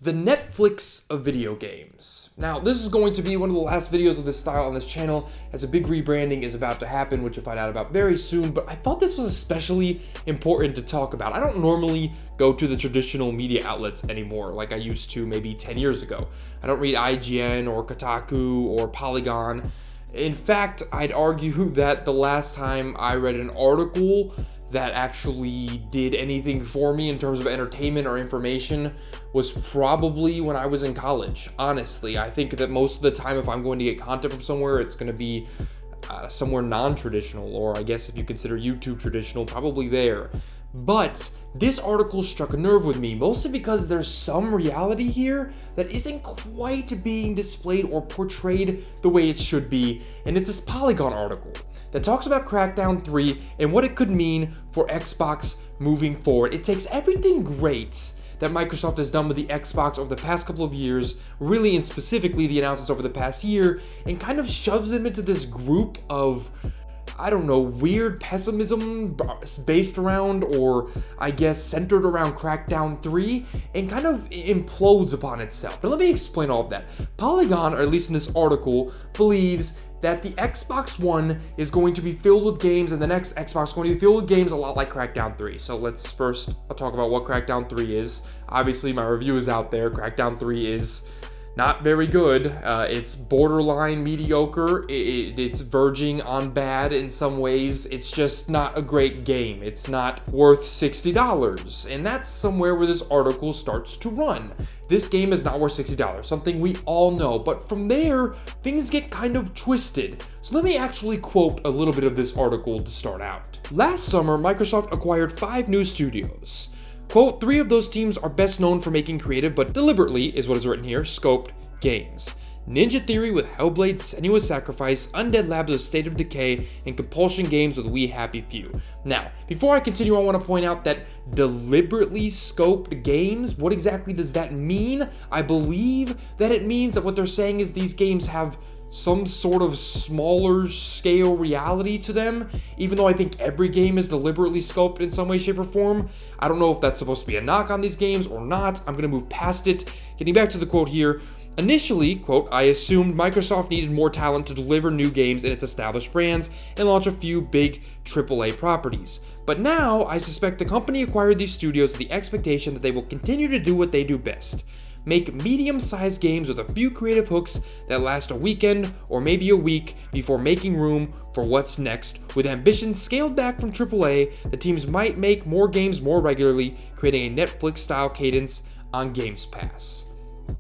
The Netflix of video games. Now, this is going to be one of the last videos of this style on this channel, as a big rebranding is about to happen, which you'll find out about very soon, but I thought this was especially important to talk about. I don't normally go to the traditional media outlets anymore like I used to maybe 10 years ago. I don't read IGN or Kotaku or Polygon. In fact, I'd argue that the last time I read an article that actually did anything for me in terms of entertainment or information was probably when I was in college. Honestly, I think that most of the time if I'm going to get content from somewhere, it's going to be somewhere non-traditional, or I guess if you consider YouTube traditional, probably there. But this article struck a nerve with me, mostly because there's some reality here that isn't quite being displayed or portrayed the way it should be, and it's this Polygon article that talks about Crackdown 3 and what it could mean for Xbox moving forward. It takes everything great that Microsoft has done with the Xbox over the past couple of years, really and specifically the announcements over the past year, and kind of shoves them into this group of, I don't know, weird pessimism based around, or I guess centered around Crackdown 3, and kind of implodes upon itself. But let me explain all of that. Polygon, or at least in this article, believes that the Xbox One is going to be filled with games, and the next Xbox is going to be filled with games a lot like Crackdown 3. So let's first talk about what Crackdown 3 is. Obviously, my review is out there. Crackdown 3 is not very good. It's borderline mediocre. It's verging on bad in some ways. It's just not a great game. It's not worth $60. And that's somewhere where this article starts to run. This game is not worth $60, something we all know. But from there, things get kind of twisted. So let me actually quote a little bit of this article to start out. Last summer, Microsoft acquired 5 new studios. Quote, 3 of those teams are best known for making creative, but deliberately, is what is written here, scoped games. Ninja Theory with Hellblade, Senua's Sacrifice, Undead Labs with State of Decay, and Compulsion Games with We Happy Few. Now, before I continue, I want to point out that deliberately scoped games, what exactly does that mean? I believe that it means that what they're saying is these games have some sort of smaller scale reality to them, even though I think every game is deliberately scoped in some way, shape, or form. I don't know if that's supposed to be a knock on these games or not. I'm going to move past it. Getting back to the quote here. Initially, quote, I assumed Microsoft needed more talent to deliver new games in its established brands and launch a few big AAA properties. But now, I suspect the company acquired these studios with the expectation that they will continue to do what they do best. Make medium-sized games with a few creative hooks that last a weekend or maybe a week before making room for what's next. With ambitions scaled back from AAA, the teams might make more games more regularly, creating a Netflix-style cadence on Games Pass.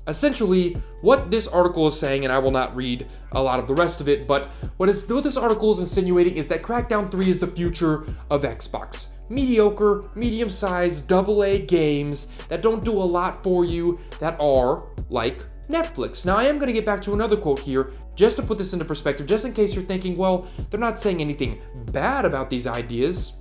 Essentially, what this article is saying, and I will not read a lot of the rest of it, but what this article is insinuating is that Crackdown 3 is the future of Xbox. Mediocre, medium-sized, AA games that don't do a lot for you, that are like Netflix. Now, I am going to get back to another quote here, just to put this into perspective, just in case you're thinking, well, they're not saying anything bad about these ideas.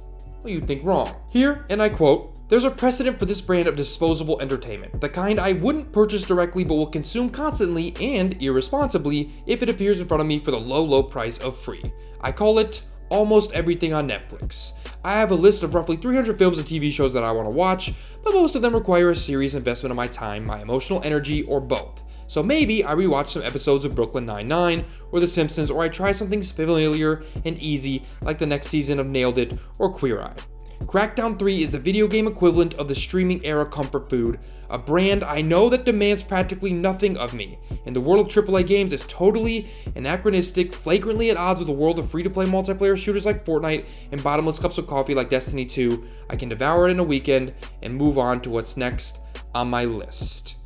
Well, you'd think wrong. Here, and I quote, there's a precedent for this brand of disposable entertainment, the kind I wouldn't purchase directly but will consume constantly and irresponsibly if it appears in front of me for the low price of free. I call it almost everything on Netflix. I have a list of roughly 300 films and TV shows that I want to watch, but most of them require a serious investment of my time, my emotional energy, or both. So maybe I rewatch some episodes of Brooklyn Nine-Nine or The Simpsons, or I try something familiar and easy like the next season of Nailed It or Queer Eye. Crackdown 3 is the video game equivalent of the streaming era comfort food, a brand I know that demands practically nothing of me. And the world of AAA games is totally anachronistic, flagrantly at odds with the world of free-to-play multiplayer shooters like Fortnite and bottomless cups of coffee like Destiny 2. I can devour it in a weekend and move on to what's next on my list.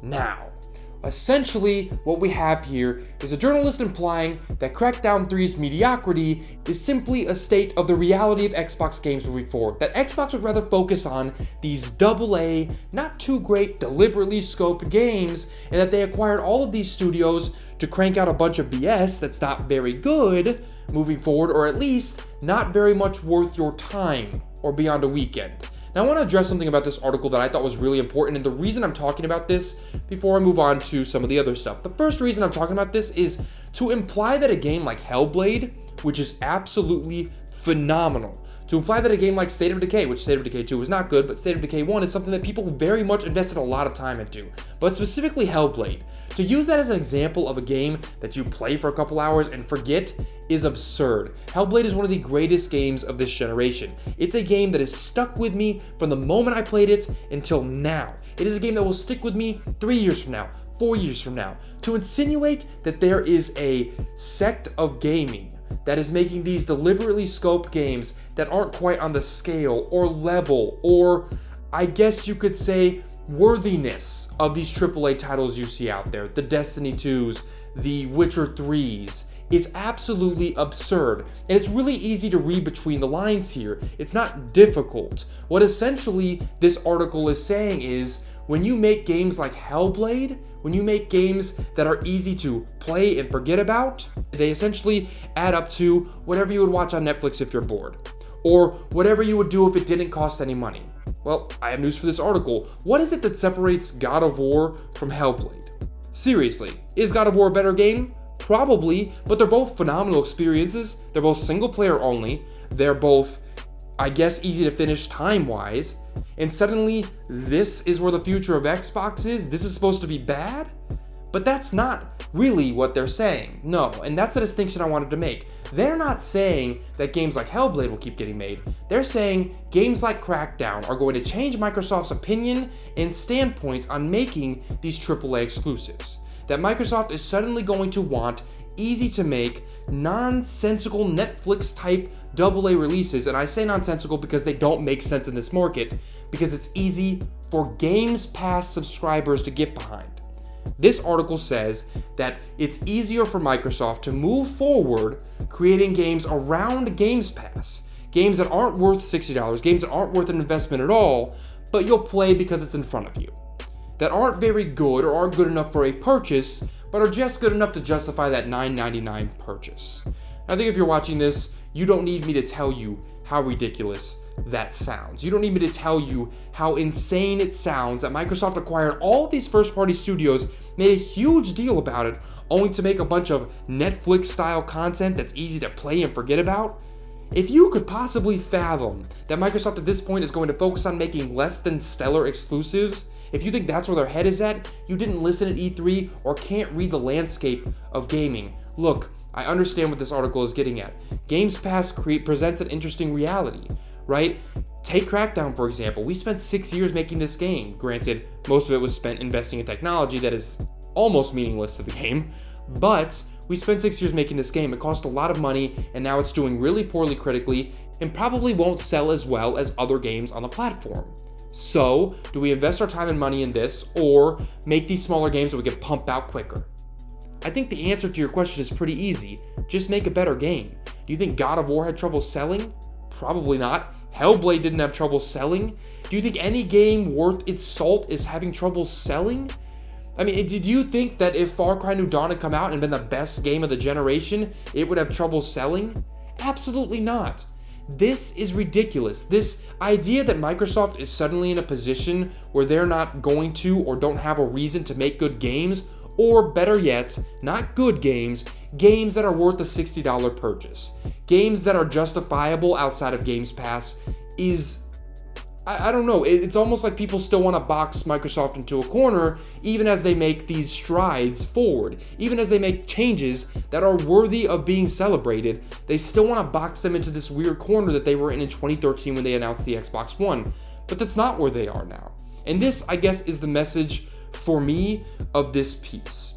Now, essentially, what we have here is a journalist implying that Crackdown 3's mediocrity is simply a state of the reality of Xbox games moving forward. That Xbox would rather focus on these AA, not too great, deliberately scoped games, and that they acquired all of these studios to crank out a bunch of BS that's not very good moving forward, or at least not very much worth your time or beyond a weekend. Now, I want to address something about this article that I thought was really important, and the reason I'm talking about this before I move on to some of the other stuff. The first reason I'm talking about this is to imply that a game like Hellblade, which is absolutely phenomenal, to imply that a game like State of Decay, which State of Decay 2 was not good, but State of Decay 1 is something that people very much invested a lot of time into, but specifically Hellblade. To use that as an example of a game that you play for a couple hours and forget is absurd. Hellblade is one of the greatest games of this generation. It's a game that has stuck with me from the moment I played it until now. It is a game that will stick with me 3 years from now, 4 years from now. To insinuate that there is a sect of gaming that is making these deliberately scoped games that aren't quite on the scale or level or, I guess you could say, worthiness of these AAA titles you see out there, the Destiny 2s, the Witcher 3s, is absolutely absurd. And it's really easy to read between the lines here. It's not difficult. What essentially this article is saying is, when you make games like Hellblade, when you make games that are easy to play and forget about, they essentially add up to whatever you would watch on Netflix if you're bored, or whatever you would do if it didn't cost any money. Well, I have news for this article. What is it that separates God of War from Hellblade? Seriously, is God of War a better game? Probably, but they're both phenomenal experiences. They're both single player only. They're both, I guess, easy to finish time-wise. And suddenly, this is where the future of Xbox is? This is supposed to be bad? But that's not really what they're saying. No, and that's the distinction I wanted to make. They're not saying that games like Hellblade will keep getting made. They're saying games like Crackdown are going to change Microsoft's opinion and standpoints on making these AAA exclusives. That Microsoft is suddenly going to want easy to make, nonsensical Netflix type AA releases. And I say nonsensical because they don't make sense in this market, because it's easy for Games Pass subscribers to get behind. This article says that it's easier for Microsoft to move forward creating games around Games Pass. Games that aren't worth $60, games that aren't worth an investment at all, but you'll play because it's in front of you. That aren't very good or aren't good enough for a purchase, but are just good enough to justify that $9.99 purchase. I think if you're watching this, you don't need me to tell you how ridiculous that sounds. You don't need me to tell you how insane it sounds that Microsoft acquired all of these first-party studios, made a huge deal about it, only to make a bunch of Netflix-style content that's easy to play and forget about. If you could possibly fathom that Microsoft at this point is going to focus on making less than stellar exclusives, if you think that's where their head is at, you didn't listen at E3 or can't read the landscape of gaming. Look, I understand what this article is getting at. Games Pass presents an interesting reality, right? Take Crackdown, for example. We spent 6 years making this game. Granted, most of it was spent investing in technology that is almost meaningless to the game, but we spent 6 years making this game. It cost a lot of money, and now it's doing really poorly critically and probably won't sell as well as other games on the platform. So, do we invest our time and money in this, or make these smaller games that we can pump out quicker? I think the answer to your question is pretty easy. Just make a better game. Do you think God of War had trouble selling? Probably not. Hellblade didn't have trouble selling. Do you think any game worth its salt is having trouble selling? I mean, did you think that if Far Cry New Dawn had come out and been the best game of the generation, it would have trouble selling? Absolutely not. This is ridiculous. This idea that Microsoft is suddenly in a position where they're not going to or don't have a reason to make good games, or better yet, not good games, games that are worth a $60 purchase, games that are justifiable outside of Games Pass, is, I don't know, it's almost like people still want to box Microsoft into a corner even as they make these strides forward. Even as they make changes that are worthy of being celebrated, they still want to box them into this weird corner that they were in 2013 when they announced the Xbox One. But that's not where they are now. And this, I guess, is the message for me of this piece.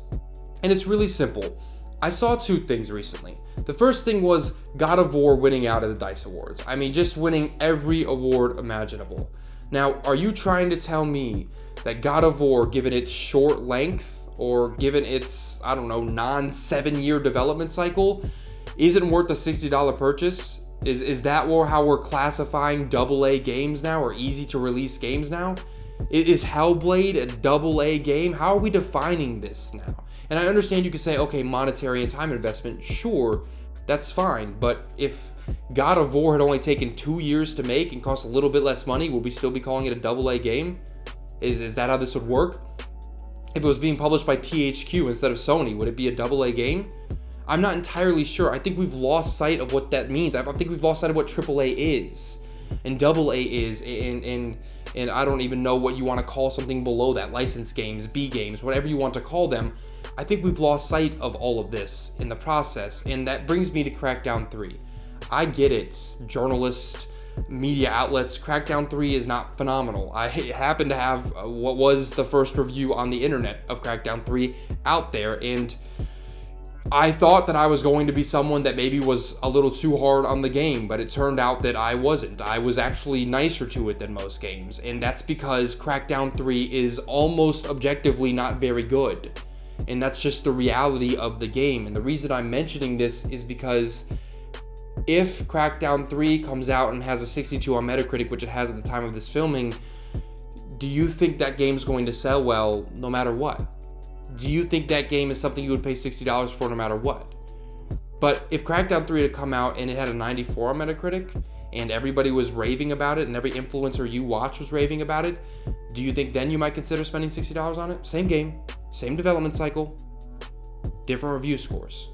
And it's really simple. I saw two things recently. The first thing was God of War winning out at the DICE Awards. I mean, just winning every award imaginable. Now, are you trying to tell me that God of War, given its short length, or given its, I don't know, non-7-year development cycle, isn't worth a $60 purchase? Is that how we're classifying AA games now, or easy to release games now? Is Hellblade a AA game? How are we defining this now? And I understand you could say, okay, monetary and time investment, sure, that's fine. But if God of War had only taken 2 years to make and cost a little bit less money, would we still be calling it a AA game? Is that how this would work? If it was being published by THQ instead of Sony, would it be a AA game? I'm not entirely sure. I think we've lost sight of what that means. I think we've lost sight of what AAA is and AA is, and I don't even know what you want to call something below that. Licensed games, B games, whatever you want to call them. I think we've lost sight of all of this in the process, and that brings me to Crackdown 3. I get it, journalists, media outlets, Crackdown 3 is not phenomenal. I happen to have what was the first review on the internet of Crackdown 3 out there, and I thought that I was going to be someone that maybe was a little too hard on the game, but it turned out that I wasn't. I was actually nicer to it than most games, and that's because Crackdown 3 is almost objectively not very good. And that's just the reality of the game. And the reason I'm mentioning this is because if Crackdown 3 comes out and has a 62 on Metacritic, which it has at the time of this filming, do you think that game's going to sell well no matter what? Do you think that game is something you would pay $60 for no matter what? But if Crackdown 3 had come out and it had a 94 on Metacritic and everybody was raving about it and every influencer you watch was raving about it, do you think then you might consider spending $60 on it? Same game, same development cycle, different review scores.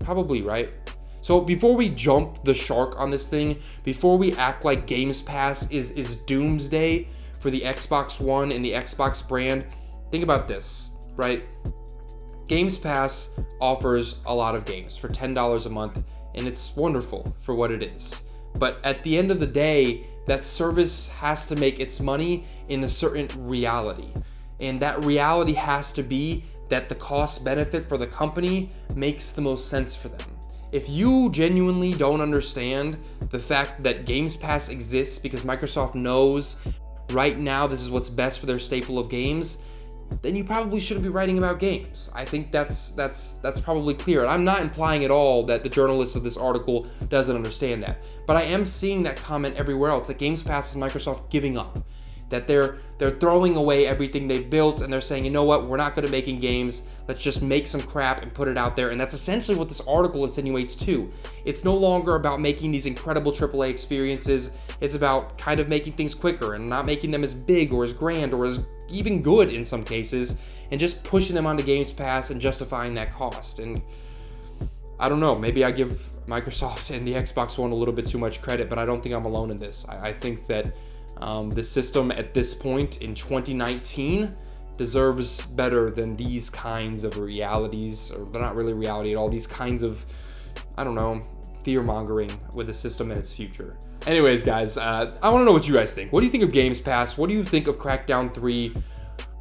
Probably, right? So before we jump the shark on this thing, before we act like Games Pass is doomsday for the Xbox One and the Xbox brand, think about this, right? Games Pass offers a lot of games for $10 a month, and it's wonderful for what it is. But at the end of the day, that service has to make its money in a certain reality. And that reality has to be that the cost benefit for the company makes the most sense for them. If you genuinely don't understand the fact that Games Pass exists because Microsoft knows right now this is what's best for their staple of games, then you probably shouldn't be writing about games. I think that's probably clear. And I'm not implying at all that the journalist of this article doesn't understand that. But I am seeing that comment everywhere else, that Games Pass is Microsoft giving up. That they're throwing away everything they've built and they're saying, you know what, we're not good at making games, let's just make some crap and put it out there. And that's essentially what this article insinuates too. It's no longer about making these incredible AAA experiences, it's about kind of making things quicker and not making them as big or as grand or as even good in some cases, and just pushing them onto Games Pass and justifying that cost. And I don't know, maybe I give Microsoft and the Xbox One a little bit too much credit, but I don't think I'm alone in this. I think that the system at this point in 2019 deserves better than these kinds of realities, or they're not really reality at all, these kinds of, I don't know, fear-mongering with the system and its future. Anyways, guys, I want to know what you guys think. What do you think of Games Pass? What do you think of Crackdown 3?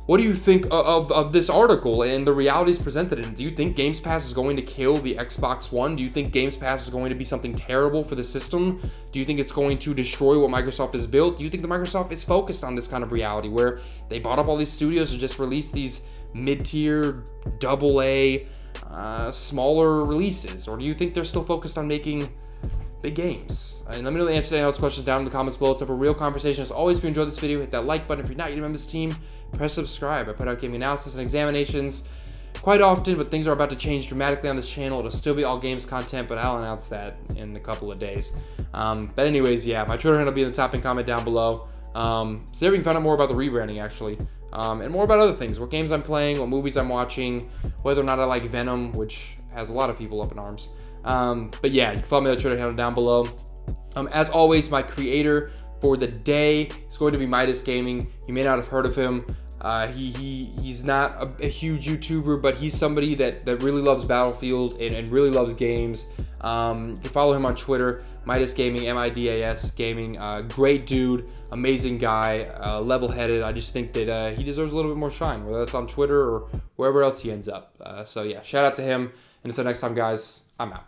What do you think of this article and the realities presented in it? Do you think Games Pass is going to kill the Xbox One? Do you think Games Pass is going to be something terrible for the system? Do you think it's going to destroy what Microsoft has built? Do you think that Microsoft is focused on this kind of reality where they bought up all these studios and just released these mid-tier, AA, smaller releases? Or do you think they're still focused on making big games? And let me know the answer to any of those questions down in the comments below. Let's have a real conversation. As always, if you enjoyed this video, hit that like button. If you're not yet a member of this team, press subscribe. I put out gaming analysis and examinations quite often, but things are about to change dramatically on this channel. It'll still be all games content, but I'll announce that in a couple of days. But anyways, yeah, my Twitter handle will be in the top and comment down below. So there you can find out more about the rebranding, actually. And more about other things, what games I'm playing, what movies I'm watching, whether or not I like Venom, which has a lot of people up in arms. But yeah, you can follow me on the Twitter handle down below. As always, my creator for the day is going to be Midas Gaming. You may not have heard of him. He's not a huge YouTuber, but he's somebody that really loves Battlefield and really loves games. You can follow him on Twitter, Midas Gaming, M-I-D-A-S Gaming. Great dude, amazing guy, level-headed. I just think that he deserves a little bit more shine, whether that's on Twitter or wherever else he ends up. So yeah, shout out to him. And until next time, guys, I'm out.